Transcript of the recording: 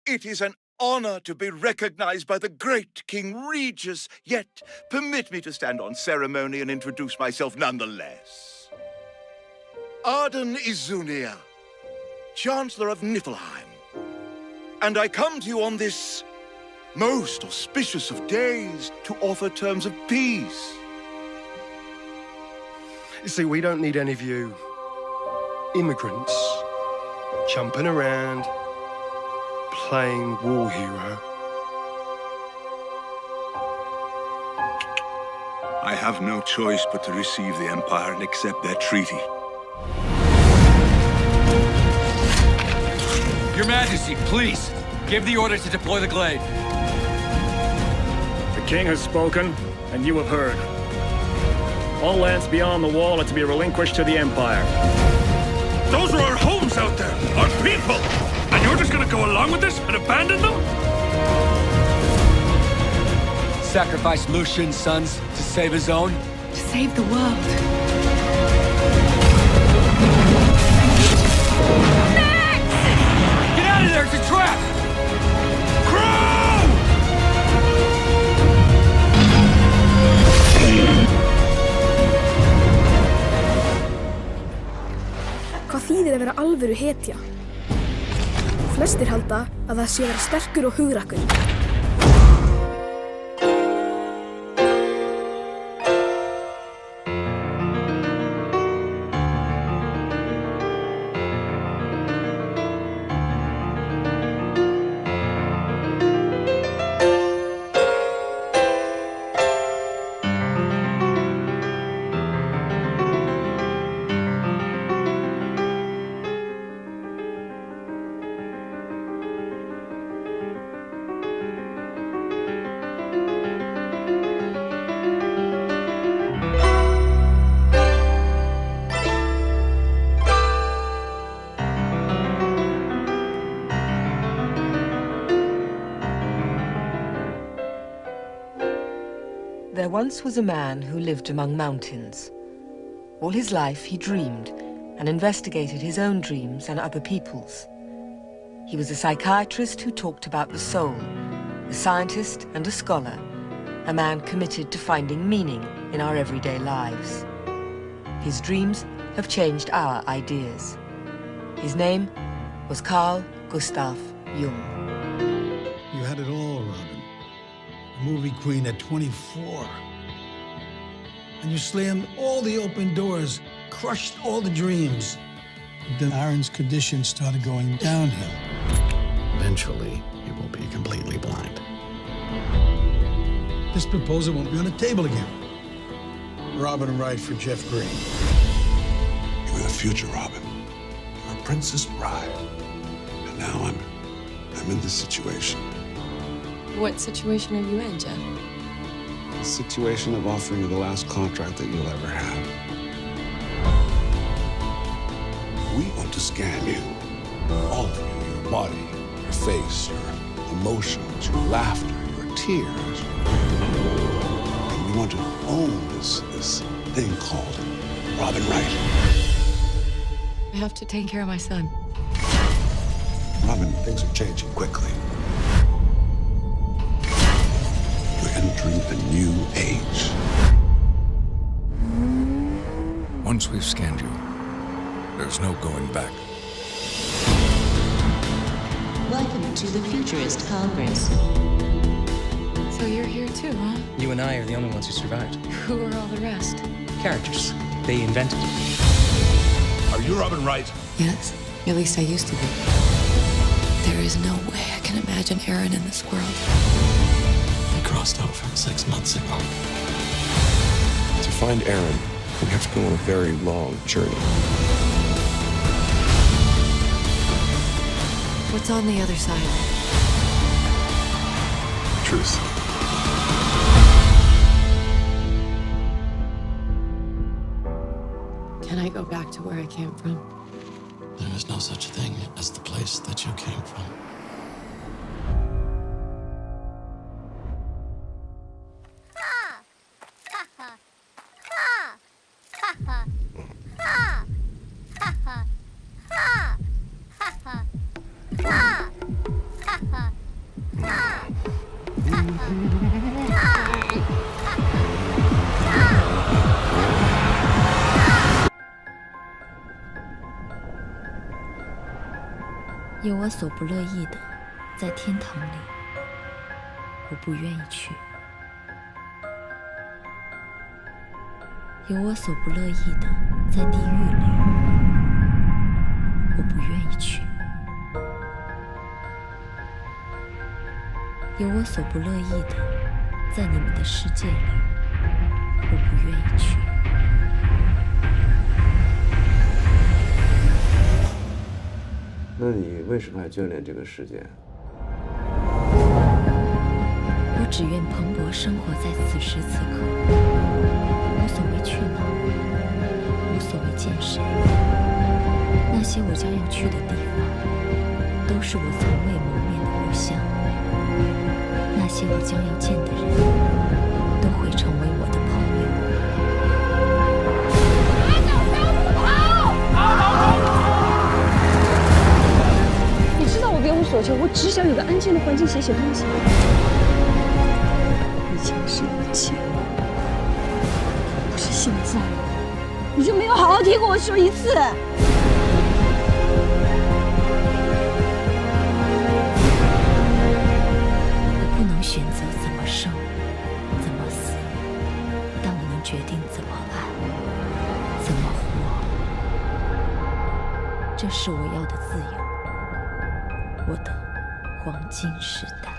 It is an honor to be recognized by the great King Regis, yet permit me to stand on ceremony and introduce myself nonetheless. Arden Izunia, Chancellor of Niflheim. And I come to you on this most auspicious of days to offer terms of peace. You see, we don't need any of you immigrants jumping around, playing war hero. I have no choice but to receive the Empire and accept their treaty. Your Majesty, please, give the order to deploy the glaive. The king has spoken, and you have heard. All lands beyond the wall are to be relinquished to the Empire. Those are our homes out there, our people! And you're just gonna go along with this and abandon them? Sacrifice Lucian's sons to save his own? To save the world. Get out of there, it's a trap! Crow! Hvað þýðir að vera alvöru hetja? Flestir halda að það sé að vera sterkur og hugrakkur. There once was a man who lived among mountains. All his life he dreamed and investigated his own dreams and other people's. He was a psychiatrist who talked about the soul, a scientist and a scholar, a man committed to finding meaning in our everyday lives. His dreams have changed our ideas. His name was Carl Gustav Jung. You had it all, Robin. A movie queen at 24. And you slammed all the open doors, crushed all the dreams. But then Aaron's condition started going downhill. Eventually, you will be completely blind. This proposal won't be on the table again. Robin Wright for Jeff Green. You were the future, Robin. You're a princess bride. And now I'm in this situation. What situation are you in, Jeff? The situation of offering you the last contract that you'll ever have. We want to scan you. All of you, your body, your face, your emotions, your laughter, your tears. And we want to own this thing called Robin Wright. I have to take care of my son. Robin, things are changing quickly. We're entering a new age. Once we've scanned you, there's no going back. Welcome to the Futurist Congress. So you're here too, huh? You and I are the only ones who survived. Who are all the rest? Characters. They invented. Are you Robin Wright? Yes, at least I used to be. There is no way I can imagine Aaron in this world. I crossed over 6 months ago. To find Aaron, we have to go on a very long journey. What's on the other side? Truth. Can I go back to where I came from? There is no such thing as the place that you came from. 有我所不乐意的，在天堂里，我不愿意去；有我所不乐意的，在地狱里，我不愿意去；有我所不乐意的，在你们的世界里，我不愿意去。那你为什么还眷恋这个世界？我只愿蓬勃生活在此时此刻，无所谓去哪，无所谓见谁。那些我将要去的地方，都是我从未谋面的故乡。那些我将要见的人，都会成为我的朋友。你知道我别无所求，我只想有个安静的环境写东西。以前是以前，不是现在。你就没有好好听过我说一次？我不能选择怎么生，怎么死，但我能决定怎么爱，怎么活。这是我要的自由，我的黄金时代。